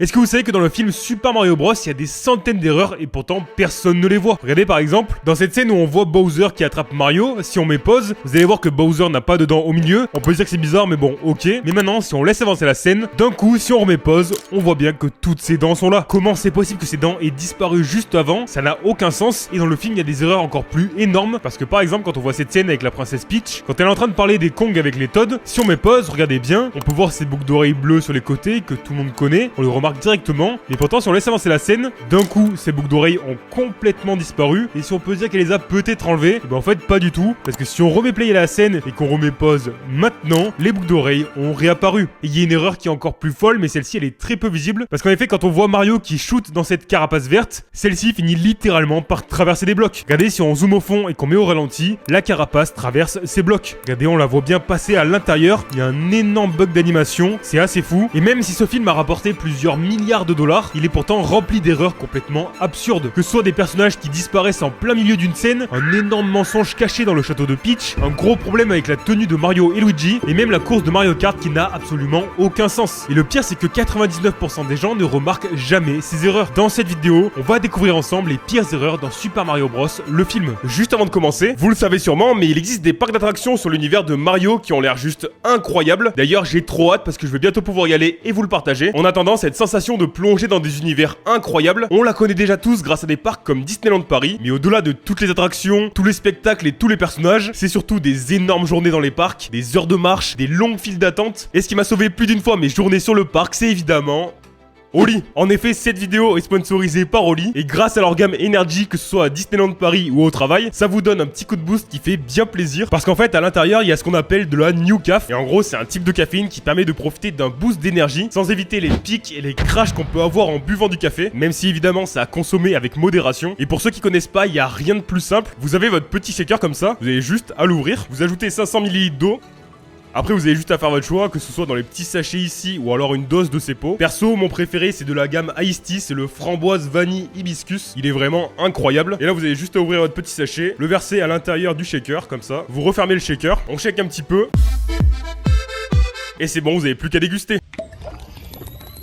Est-ce que vous savez que dans le film Super Mario Bros, il y a des centaines d'erreurs et pourtant personne ne les voit? Regardez par exemple, dans cette scène où on voit Bowser qui attrape Mario, si on met pause, vous allez voir que Bowser n'a pas de dents au milieu. On peut dire que c'est bizarre, mais bon, ok. Mais maintenant, si on laisse avancer la scène, d'un coup, si on remet pause, on voit bien que toutes ses dents sont là. Comment c'est possible que ses dents aient disparu juste avant? Ça n'a aucun sens. Et dans le film, il y a des erreurs encore plus énormes. Parce que par exemple, quand on voit cette scène avec la princesse Peach, quand elle est en train de parler des Kong avec les Todd, si on met pause, regardez bien, on peut voir ces boucles d'oreilles bleues sur les côtés que tout le monde connaît. On le remarque directement. Et pourtant, si on laisse avancer la scène, d'un coup, ces boucles d'oreilles ont complètement disparu. Et si on peut dire qu'elle les a peut-être enlevées, ben en fait, pas du tout. Parce que si on remet play à la scène et qu'on remet pause maintenant, les boucles d'oreilles ont réapparu. Et il y a une erreur qui est encore plus folle, mais celle-ci, elle est très peu visible. Parce qu'en effet, quand on voit Mario qui shoot dans cette carapace verte, celle-ci finit littéralement par traverser des blocs. Regardez, si on zoome au fond et qu'on met au ralenti, la carapace traverse ces blocs. Regardez, on la voit bien passer à l'intérieur. Il y a un énorme bug d'animation. C'est assez fou. Et même si ce film a rapporté plusieurs milliards de dollars, il est pourtant rempli d'erreurs complètement absurdes. Que ce soit des personnages qui disparaissent en plein milieu d'une scène, un énorme mensonge caché dans le château de Peach, un gros problème avec la tenue de Mario et Luigi, et même la course de Mario Kart qui n'a absolument aucun sens. Et le pire, c'est que 99% des gens ne remarquent jamais ces erreurs. Dans cette vidéo, on va découvrir ensemble les pires erreurs dans Super Mario Bros, le film. Juste avant de commencer, vous le savez sûrement, mais il existe des parcs d'attractions sur l'univers de Mario qui ont l'air juste incroyables. D'ailleurs, j'ai trop hâte parce que je vais bientôt pouvoir y aller et vous le partager. En attendant, cette sensation de plonger dans des univers incroyables, on la connaît déjà tous grâce à des parcs comme Disneyland Paris, mais au-delà de toutes les attractions, tous les spectacles et tous les personnages, c'est surtout des énormes journées dans les parcs, des heures de marche, des longues files d'attente. Et ce qui m'a sauvé plus d'une fois mes journées sur le parc, c'est évidemment Oli. En effet, cette vidéo est sponsorisée par Oli, et grâce à leur gamme Energy, que ce soit à Disneyland Paris ou au travail, ça vous donne un petit coup de boost qui fait bien plaisir, parce qu'en fait à l'intérieur il y a ce qu'on appelle de la New Caf, et en gros c'est un type de caféine qui permet de profiter d'un boost d'énergie, sans éviter les pics et les crashs qu'on peut avoir en buvant du café, même si évidemment c'est à consommer avec modération. Et pour ceux qui connaissent pas, il y a rien de plus simple, vous avez votre petit shaker comme ça, vous avez juste à l'ouvrir, vous ajoutez 500 ml d'eau. Après vous avez juste à faire votre choix, que ce soit dans les petits sachets ici ou alors une dose de ces pots. Perso, mon préféré c'est de la gamme Iced Tea, c'est le framboise vanille hibiscus. Il est vraiment incroyable. Et là vous avez juste à ouvrir votre petit sachet, le verser à l'intérieur du shaker, comme ça. Vous refermez le shaker, on shake un petit peu. Et c'est bon, vous avez plus qu'à déguster.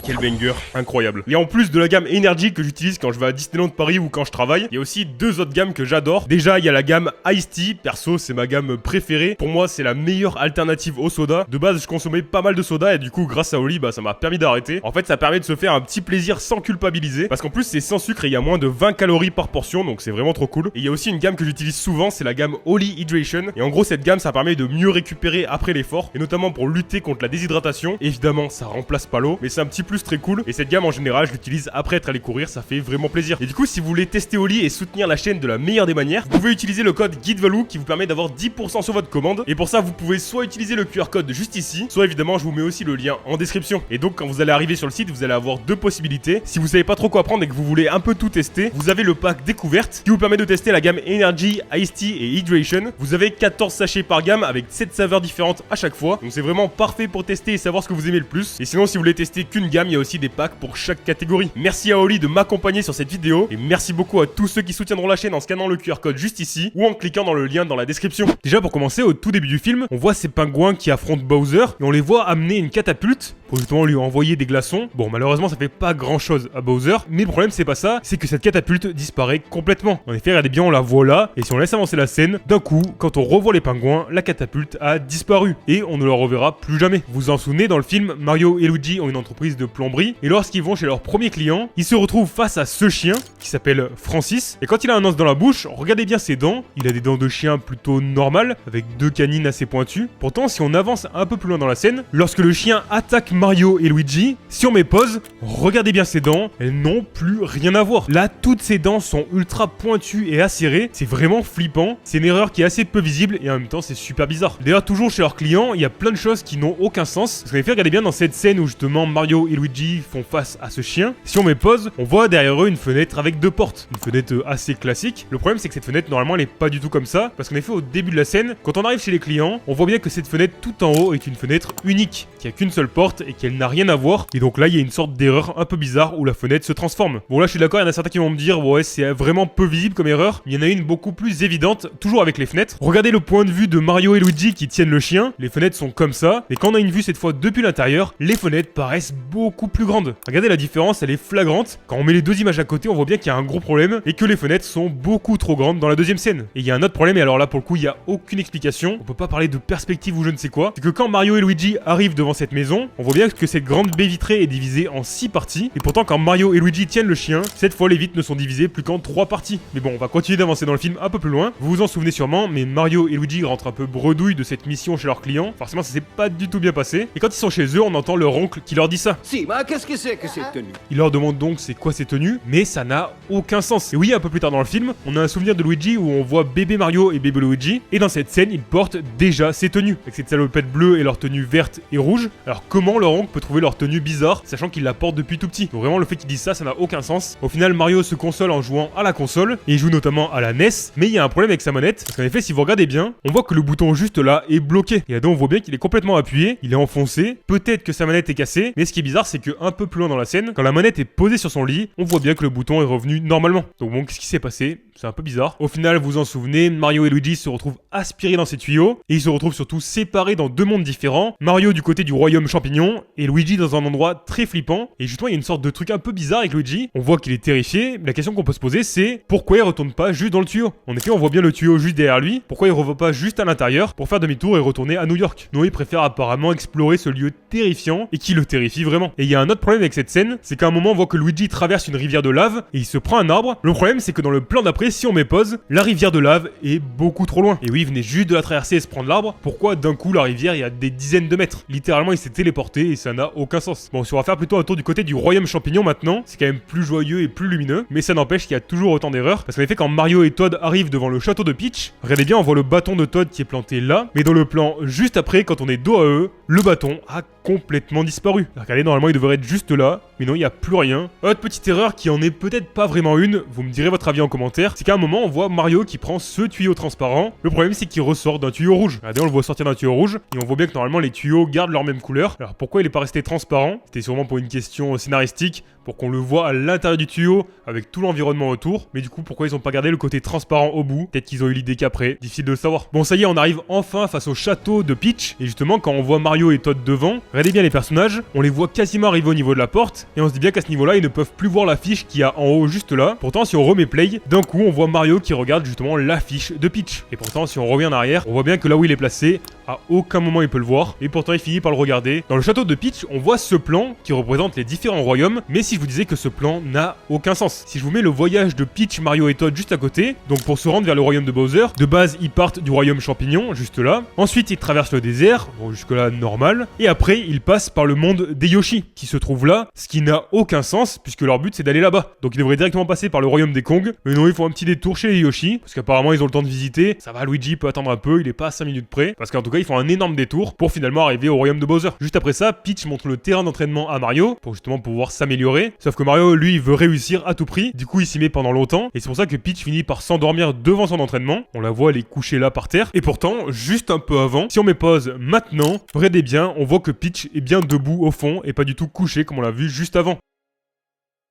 Quel banger, incroyable. Et en plus de la gamme Energy que j'utilise quand je vais à Disneyland Paris ou quand je travaille, il y a aussi deux autres gammes que j'adore. Déjà, il y a la gamme Iced Tea, perso c'est ma gamme préférée. Pour moi c'est la meilleure alternative au soda. De base je consommais pas mal de soda et du coup grâce à Oli, ça m'a permis d'arrêter. En fait ça permet de se faire un petit plaisir sans culpabiliser, parce qu'en plus c'est sans sucre et il y a moins de 20 calories par portion, donc c'est vraiment trop cool. Et il y a aussi une gamme que j'utilise souvent, c'est la gamme Oli Hydration. Et en gros cette gamme ça permet de mieux récupérer après l'effort, et notamment pour lutter contre la déshydratation. Évidemment ça remplace pas l'eau, mais c'est un petit plus très cool. Et cette gamme en général je l'utilise après être allé courir, ça fait vraiment plaisir. Et du coup si vous voulez tester Oli et soutenir la chaîne de la meilleure des manières, vous pouvez utiliser le code GuideValou qui vous permet d'avoir 10% sur votre commande. Et pour ça vous pouvez soit utiliser le QR code juste ici, soit évidemment je vous mets aussi le lien en description. Et donc quand vous allez arriver sur le site, vous allez avoir deux possibilités. Si vous savez pas trop quoi prendre et que vous voulez un peu tout tester, vous avez le pack découverte qui vous permet de tester la gamme Energy, Iced Tea et Hydration. Vous avez 14 sachets par gamme avec 7 saveurs différentes à chaque fois, donc c'est vraiment parfait pour tester et savoir ce que vous aimez le plus. Et sinon si vous voulez tester qu'une gamme, il y a aussi des packs pour chaque catégorie. Merci à Oli de m'accompagner sur cette vidéo, et merci beaucoup à tous ceux qui soutiendront la chaîne en scannant le QR code juste ici ou en cliquant dans le lien dans la description. Déjà pour commencer, au tout début du film, on voit ces pingouins qui affrontent Bowser et on les voit amener une catapulte pour justement lui envoyer des glaçons. Bon malheureusement ça fait pas grand chose à Bowser, mais le problème c'est pas ça, c'est que cette catapulte disparaît complètement. En effet regardez bien, on la voit là, et si on laisse avancer la scène, d'un coup quand on revoit les pingouins, la catapulte a disparu et on ne la reverra plus jamais. Vous vous en souvenez, dans le film, Mario et Luigi ont une entreprise de plomberie, et lorsqu'ils vont chez leur premier client, ils se retrouvent face à ce chien qui s'appelle Francis, et quand il a un os dans la bouche, regardez bien ses dents, il a des dents de chien plutôt normales avec deux canines assez pointues. Pourtant si on avance un peu plus loin dans la scène, lorsque le chien attaque Mario et Luigi, si on met pause, regardez bien ses dents, elles n'ont plus rien à voir. Là toutes ses dents sont ultra pointues et acérées, c'est vraiment flippant, c'est une erreur qui est assez peu visible et en même temps c'est super bizarre. D'ailleurs toujours chez leurs clients, il y a plein de choses qui n'ont aucun sens. Ce qu'on fait, regardez bien dans cette scène où justement Mario et Luigi font face à ce chien, si on met pause, on voit derrière eux une fenêtre avec deux portes, une fenêtre assez classique. Le problème c'est que cette fenêtre normalement elle est pas du tout comme ça, parce qu'en effet au début de la scène, quand on arrive chez les clients, on voit bien que cette fenêtre tout en haut est une fenêtre unique, qui a qu'une seule porte et qu'elle n'a rien à voir. Et donc là, il y a une sorte d'erreur un peu bizarre où la fenêtre se transforme. Bon, là, je suis d'accord, il y en a certains qui vont me dire, ouais, c'est vraiment peu visible comme erreur. Il y en a une beaucoup plus évidente, toujours avec les fenêtres. Regardez le point de vue de Mario et Luigi qui tiennent le chien. Les fenêtres sont comme ça. Et quand on a une vue cette fois depuis l'intérieur, les fenêtres paraissent beaucoup plus grandes. Regardez la différence, elle est flagrante. Quand on met les deux images à côté, on voit bien qu'il y a un gros problème et que les fenêtres sont beaucoup trop grandes dans la deuxième scène. Et il y a un autre problème, et alors là, pour le coup, il n'y a aucune explication. On peut pas parler de perspective ou je ne sais quoi. C'est que quand Mario et Luigi arrivent devant cette maison, on voit bien que cette grande baie vitrée est divisée en 6 parties. Et pourtant, quand Mario et Luigi tiennent le chien, cette fois, les vitres ne sont divisées plus qu'en 3 parties. Mais bon, on va continuer d'avancer dans le film un peu plus loin. Vous vous en souvenez sûrement, mais Mario et Luigi rentrent un peu bredouilles de cette mission chez leurs clients. Forcément, ça s'est pas du tout bien passé. Et quand ils sont chez eux, on entend leur oncle qui leur dit ça. Si, bah qu'est-ce que c'est que cette tenue? Il leur demande donc c'est quoi ces tenues, mais ça n'a aucun sens. Et oui, un peu plus tard dans le film, on a un souvenir de Luigi où on voit bébé Mario et bébé Luigi, et dans cette scène, ils portent déjà ces tenues, avec cette salopette bleue et leur tenue verte et rouge. Alors comment leur oncle peut trouver leur tenue bizarre, sachant qu'il la porte depuis tout petit? Donc vraiment, le fait qu'ils disent ça n'a aucun sens. Au final, Mario se console en jouant à la console, et il joue notamment à la NES, mais il y a un problème avec sa manette, parce qu'en effet, si vous regardez bien, on voit que le bouton juste là est bloqué. Et là on voit bien qu'il est complètement appuyé, il est enfoncé, peut-être que sa manette est cassée, mais ce qui est bizarre, c'est que un peu plus loin dans la scène, quand la manette est posée sur son lit, on voit bien que le bouton est revenu normalement. Donc bon, qu'est-ce qui s'est passé? C'est un peu bizarre. Au final, vous vous en souvenez, Mario et Luigi se retrouvent aspirés dans ces tuyaux, et ils se retrouvent surtout séparés dans deux mondes différents. Mario du côté du royaume champignon, et Luigi dans un endroit très flippant. Et justement, il y a une sorte de truc un peu bizarre avec Luigi. On voit qu'il est terrifié. La question qu'on peut se poser, c'est pourquoi il retourne pas juste dans le tuyau? En effet, on voit bien le tuyau juste derrière lui. Pourquoi il ne revoit pas juste à l'intérieur pour faire demi-tour et retourner à New York? Non, il préfère apparemment explorer ce lieu terrifiant et qui le terrifie vraiment. Et il y a un autre problème avec cette scène, c'est qu'à un moment, on voit que Luigi traverse une rivière de lave et il se prend un arbre. Le problème, c'est que dans le plan d'après, si on met pause, la rivière de lave est beaucoup trop loin. Et oui, il venait juste de la traverser et se prendre l'arbre. Pourquoi d'un coup la rivière il y a des dizaines de mètres? Littéralement, il s'est téléporté et ça n'a aucun sens. Bon, si on va faire plutôt un tour du côté du royaume champignon maintenant, c'est quand même plus joyeux et plus lumineux, mais ça n'empêche qu'il y a toujours autant d'erreurs. Parce qu'en effet, quand Mario et Toad arrivent devant le château de Peach, regardez bien, on voit le bâton de Toad qui est planté là, mais dans le plan juste après, quand on est dos à eux, le bâton a complètement disparu. Regardez, normalement il devrait être juste là, mais non, il n'y a plus rien. Autre petite erreur qui en est peut-être pas vraiment une, vous me direz votre avis en commentaire, c'est qu'à un moment on voit Mario qui prend ce tuyau transparent. Le problème c'est qu'il ressort d'un tuyau rouge. Regardez, on le voit sortir d'un tuyau rouge, et on voit bien que normalement les tuyaux gardent leur même couleur. Alors pourquoi il est pas resté transparent? C'était sûrement pour une question scénaristique, pour qu'on le voit à l'intérieur du tuyau, avec tout l'environnement autour. Mais du coup, pourquoi ils ont pas gardé le côté transparent au bout? Peut-être qu'ils ont eu l'idée qu'après, difficile de le savoir. Bon, ça y est, on arrive enfin face au château de Peach, et justement, quand on voit Mario et Toad devant, regardez bien les personnages, on les voit quasiment arriver au niveau de la porte, et on se dit bien qu'à ce niveau-là, ils ne peuvent plus voir l'affiche qu'il y a en haut juste là. Pourtant, si on remet play, d'un coup, on voit Mario qui regarde justement l'affiche de Peach. Et pourtant, si on revient en arrière, on voit bien que là où il est placé, à aucun moment il peut le voir, et pourtant il finit par le regarder. Dans le château de Peach, on voit ce plan qui représente les différents royaumes, mais si je vous disais que ce plan n'a aucun sens. Si je vous mets le voyage de Peach, Mario et Toad juste à côté, donc pour se rendre vers le royaume de Bowser, de base ils partent du royaume champignon, juste là, ensuite ils traversent le désert, bon jusque là normal, et après ils passent par le monde des Yoshi, qui se trouve là, ce qui n'a aucun sens, puisque leur but c'est d'aller là-bas. Donc ils devraient directement passer par le royaume des Kong, mais non, ils font un petit détour chez les Yoshi, parce qu'apparemment ils ont le temps de visiter, ça va, Luigi peut attendre un peu, il est pas à 5 minutes près, parce qu'en tout cas ils font un énorme détour pour finalement arriver au royaume de Bowser. Juste après ça, Peach montre le terrain d'entraînement à Mario, pour justement pouvoir s'améliorer, sauf que Mario lui il veut réussir à tout prix, du coup il s'y met pendant longtemps, et c'est pour ça que Peach finit par s'endormir devant son entraînement, on la voit elle est couchée là par terre, et pourtant, juste un peu avant, si on met pause maintenant, regardez bien, on voit que Peach est bien debout au fond, et pas du tout couché comme on l'a vu juste avant.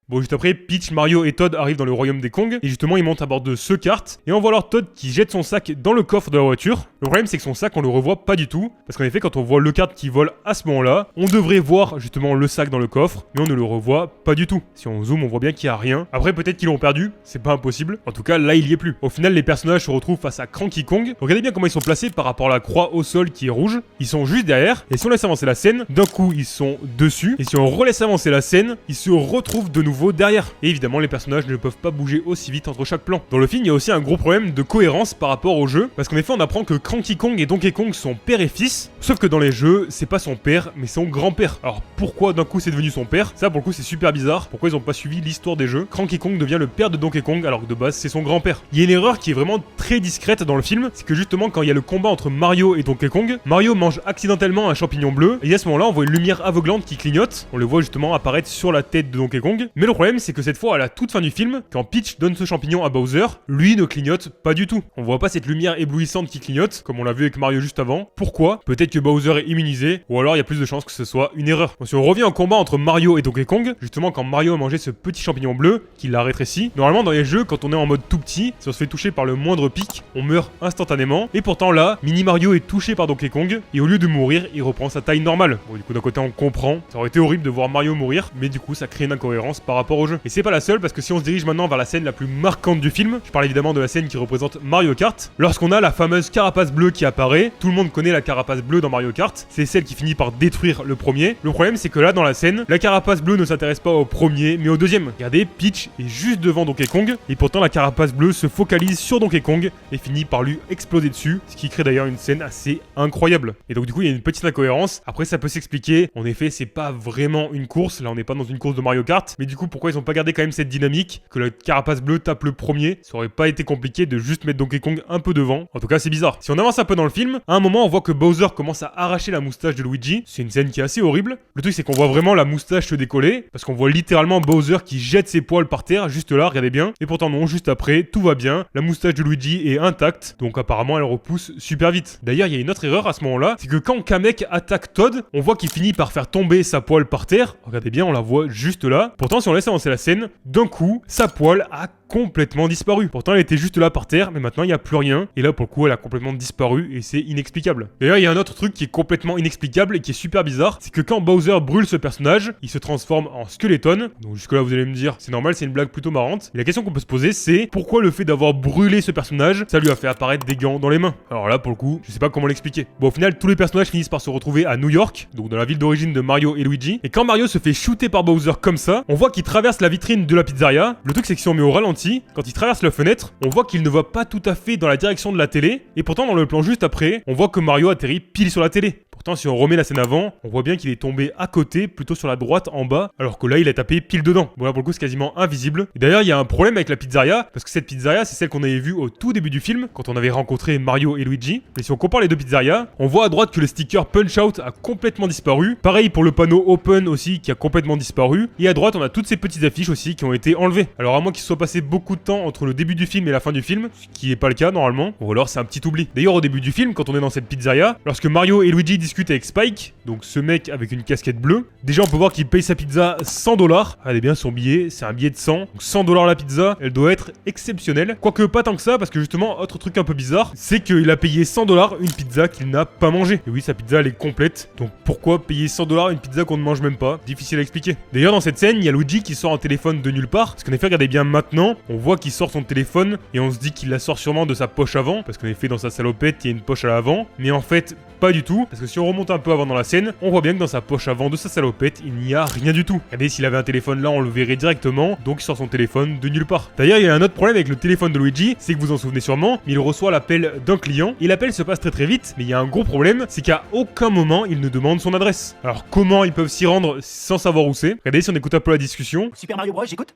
Bon, juste après, Peach, Mario et Toad arrivent dans le royaume des Kong, et justement ils montent à bord de ce kart, et on voit alors Toad qui jette son sac dans le coffre de la voiture. Le problème c'est que son sac on le revoit pas du tout, parce qu'en effet quand on voit le kart qui vole à ce moment-là, on devrait voir justement le sac dans le coffre, mais on ne le revoit pas du tout. Si on zoome on voit bien qu'il y a rien. Après peut-être qu'ils l'ont perdu, c'est pas impossible. En tout cas là il y est plus. Au final les personnages se retrouvent face à Cranky Kong. Regardez bien comment ils sont placés par rapport à la croix au sol qui est rouge. Ils sont juste derrière, et si on laisse avancer la scène, d'un coup ils sont dessus, et si on relaisse avancer la scène, ils se retrouvent de nouveau derrière. Et évidemment les personnages ne peuvent pas bouger aussi vite entre chaque plan. Dans le film il y a aussi un gros problème de cohérence par rapport au jeu, parce qu'en effet on apprend que Cranky Kong et Donkey Kong sont père et fils, sauf que dans les jeux c'est pas son père mais son grand-père. Alors pourquoi d'un coup c'est devenu son père? Ça pour le coup c'est super bizarre, pourquoi ils ont pas suivi l'histoire des jeux? Cranky Kong devient le père de Donkey Kong alors que de base c'est son grand-père. Il y a une erreur qui est vraiment très discrète dans le film, c'est que justement quand il y a le combat entre Mario et Donkey Kong, Mario mange accidentellement un champignon bleu, et à ce moment là on voit une lumière aveuglante qui clignote, on le voit justement apparaître sur la tête de Donkey Kong, mais Mais le problème, c'est que cette fois, à la toute fin du film, quand Peach donne ce champignon à Bowser, lui ne clignote pas du tout. On voit pas cette lumière éblouissante qui clignote, comme on l'a vu avec Mario juste avant. Pourquoi? Peut-être que Bowser est immunisé, ou alors il y a plus de chances que ce soit une erreur. Donc, si on revient au combat entre Mario et Donkey Kong, justement quand Mario a mangé ce petit champignon bleu, qui l'a rétréci, normalement dans les jeux, quand on est en mode tout petit, si on se fait toucher par le moindre pic, on meurt instantanément. Et pourtant là, Mini Mario est touché par Donkey Kong, et au lieu de mourir, il reprend sa taille normale. Bon, du coup d'un côté on comprend, ça aurait été horrible de voir Mario mourir, mais du coup ça crée une incohérence par rapport au jeu. Et c'est pas la seule, parce que si on se dirige maintenant vers la scène la plus marquante du film, je parle évidemment de la scène qui représente Mario Kart, lorsqu'on a la fameuse carapace bleue qui apparaît, tout le monde connaît la carapace bleue dans Mario Kart, c'est celle qui finit par détruire le premier. Le problème c'est que là dans la scène, la carapace bleue ne s'intéresse pas au premier, mais au deuxième. Regardez, Peach est juste devant Donkey Kong, et pourtant la carapace bleue se focalise sur Donkey Kong, et finit par lui exploser dessus, ce qui crée d'ailleurs une scène assez incroyable. Et donc du coup il y a une petite incohérence, après ça peut s'expliquer, en effet c'est pas vraiment une course, là on n'est pas dans une course de Mario Kart, mais du coup pourquoi ils ont pas gardé quand même cette dynamique, que la carapace bleue tape le premier, ça aurait pas été compliqué de juste mettre Donkey Kong un peu devant, en tout cas c'est bizarre. Si on avance un peu dans le film, à un moment on voit que Bowser commence à arracher la moustache de Luigi, c'est une scène qui est assez horrible, le truc c'est qu'on voit vraiment la moustache se décoller, parce qu'on voit littéralement Bowser qui jette ses poils par terre, juste là, regardez bien, et pourtant non, juste après, tout va bien, la moustache de Luigi est intacte, donc apparemment elle repousse super vite. D'ailleurs il y a une autre erreur à ce moment-là, c'est que quand Kamek attaque Todd, on voit qu'il finit par faire tomber sa poêle par terre, regardez bien, on la voit juste là, pourtant si on laisse avancer la scène, d'un coup, sa poêle a complètement disparu. Pourtant elle était juste là par terre, mais maintenant il n'y a plus rien, et là pour le coup elle a complètement disparu, et c'est inexplicable. D'ailleurs il y a un autre truc qui est complètement inexplicable et qui est super bizarre, c'est que quand Bowser brûle ce personnage, il se transforme en Skeleton, donc jusque là vous allez me dire, c'est normal, c'est une blague plutôt marrante, et la question qu'on peut se poser c'est, pourquoi le fait d'avoir brûlé ce personnage, ça lui a fait apparaître des gants dans les mains? Alors là pour le coup, je sais pas comment l'expliquer. Bon au final tous les personnages finissent par se retrouver à New York, donc dans la ville d'origine de Mario et Luigi, et quand Mario se fait shooter par Bowser comme ça, on voit qu'il traverse la vitrine de la pizzeria. Le truc c'est que si on met au ralenti, quand il traverse la fenêtre, on voit qu'il ne va pas tout à fait dans la direction de la télé, et pourtant dans le plan juste après, on voit que Mario atterrit pile sur la télé. Pourtant, si on remet la scène avant, on voit bien qu'il est tombé à côté, plutôt sur la droite en bas, alors que là, il a tapé pile dedans. Bon, là, pour le coup, c'est quasiment invisible. Et d'ailleurs, il y a un problème avec la pizzeria, parce que cette pizzeria, c'est celle qu'on avait vue au tout début du film, quand on avait rencontré Mario et Luigi. Et si on compare les deux pizzerias, on voit à droite que le sticker Punch Out a complètement disparu. Pareil pour le panneau Open aussi, qui a complètement disparu. Et à droite, on a toutes ces petites affiches aussi qui ont été enlevées. Alors, à moins qu'il se soit passé beaucoup de temps entre le début du film et la fin du film, ce qui n'est pas le cas normalement, ou alors c'est un petit oubli. D'ailleurs, au début du film, quand on est dans cette pizzeria, lorsque Mario et Luigi discutent avec Spike, donc ce mec avec une casquette bleue, déjà on peut voir qu'il paye sa pizza 100 $. Regardez bien son billet, c'est un billet de 100. Donc 100 $ la pizza, elle doit être exceptionnelle. Quoique pas tant que ça, parce que justement, autre truc un peu bizarre, c'est qu'il a payé 100 $ une pizza qu'il n'a pas mangée. Et oui, sa pizza elle est complète. Donc pourquoi payer 100 $ une pizza qu'on ne mange même pas? Difficile à expliquer. D'ailleurs, dans cette scène, il y a Luigi qui sort un téléphone de nulle part. Parce qu'en effet, regardez bien maintenant, on voit qu'il sort son téléphone et on se dit qu'il la sort sûrement de sa poche avant. Parce qu'en effet, dans sa salopette, il y a une poche à l'avant. Mais en fait, pas du tout. Parce que si on remonte un peu avant dans la scène, on voit bien que dans sa poche avant de sa salopette, il n'y a rien du tout. Regardez, s'il avait un téléphone là, on le verrait directement. Donc il sort son téléphone de nulle part. D'ailleurs, il y a un autre problème avec le téléphone de Luigi, c'est que vous en souvenez sûrement, mais il reçoit l'appel d'un client. Et l'appel se passe très très vite, mais il y a un gros problème, c'est qu'à aucun moment, il ne demande son adresse. Alors comment ils peuvent s'y rendre sans savoir où c'est? Regardez, si on écoute un peu la discussion. Super Mario Bros, j'écoute.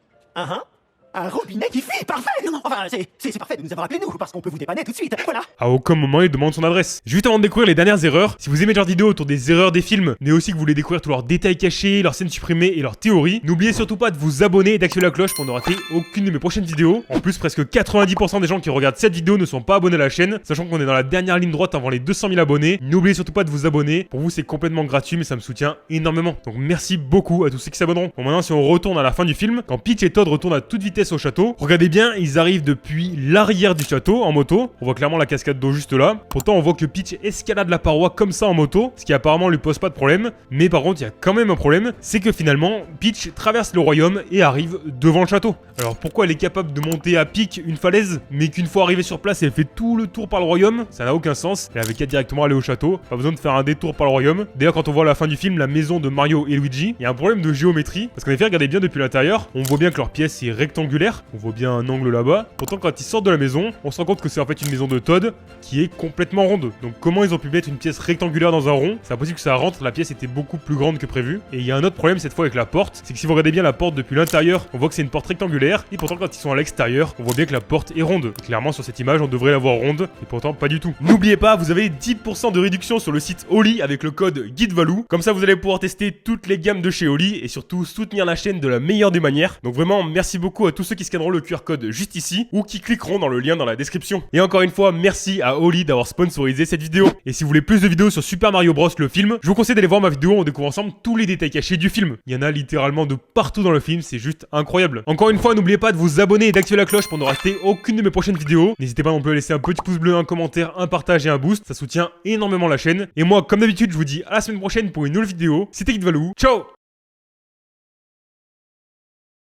Un robinet qui fuit, parfait. Enfin, c'est parfait de nous avoir appelé nous, parce qu'on peut vous dépanner tout de suite, voilà. À aucun moment il demande son adresse. Juste avant de découvrir les dernières erreurs, si vous aimez ce genre de vidéo autour des erreurs des films, mais aussi que vous voulez découvrir tous leurs détails cachés, leurs scènes supprimées et leurs théories, n'oubliez surtout pas de vous abonner et d'activer la cloche pour ne rater aucune de mes prochaines vidéos. En plus, presque 90% des gens qui regardent cette vidéo ne sont pas abonnés à la chaîne, sachant qu'on est dans la dernière ligne droite avant les 200 000 abonnés. N'oubliez surtout pas de vous abonner. Pour vous, c'est complètement gratuit, mais ça me soutient énormément. Donc merci beaucoup à tous ceux qui s'abonneront. Bon, maintenant, si on retourne à la fin du film, quand Peach et Todd retournent à toute vitesse au château, regardez bien, ils arrivent depuis l'arrière du château en moto. On voit clairement la cascade d'eau juste là. Pourtant, on voit que Peach escalade la paroi comme ça en moto, ce qui apparemment lui pose pas de problème. Mais par contre, il y a quand même un problème, c'est que finalement, Peach traverse le royaume et arrive devant le château. Alors pourquoi elle est capable de monter à pic une falaise, mais qu'une fois arrivée sur place, elle fait tout le tour par le royaume? Ça n'a aucun sens. Elle avait qu'à directement aller au château. Pas besoin de faire un détour par le royaume. D'ailleurs, quand on voit à la fin du film la maison de Mario et Luigi, il y a un problème de géométrie. Parce qu'en effet, regardez bien depuis l'intérieur, on voit bien que leur pièce est rectangulaire. rectangulaire. On voit bien un angle là-bas. Pourtant, quand ils sortent de la maison, on se rend compte que c'est en fait une maison de Todd qui est complètement ronde. Donc comment ils ont pu mettre une pièce rectangulaire dans un rond? C'est impossible que ça rentre, la pièce était beaucoup plus grande que prévu. Et il y a un autre problème cette fois avec la porte, c'est que si vous regardez bien la porte depuis l'intérieur, on voit que c'est une porte rectangulaire. Et pourtant, quand ils sont à l'extérieur, on voit bien que la porte est ronde. Et clairement, sur cette image, on devrait la voir ronde. Et pourtant, pas du tout. N'oubliez pas, vous avez 10% de réduction sur le site Oli avec le code GuideValou. Comme ça, vous allez pouvoir tester toutes les gammes de chez Oli et surtout soutenir la chaîne de la meilleure des manières. Donc vraiment, merci beaucoup à tous ceux qui scanneront le QR code juste ici ou qui cliqueront dans le lien dans la description. Et encore une fois, merci à Oli d'avoir sponsorisé cette vidéo. Et si vous voulez plus de vidéos sur Super Mario Bros le film, je vous conseille d'aller voir ma vidéo où on découvre ensemble tous les détails cachés du film. Il y en a littéralement de partout dans le film, c'est juste incroyable. Encore une fois, n'oubliez pas de vous abonner et d'activer la cloche pour ne rater aucune de mes prochaines vidéos. N'hésitez pas non plus à laisser un petit pouce bleu, un commentaire, un partage et un boost, ça soutient énormément la chaîne. Et moi, comme d'habitude, je vous dis à la semaine prochaine pour une nouvelle vidéo. C'était GuideValou, ciao!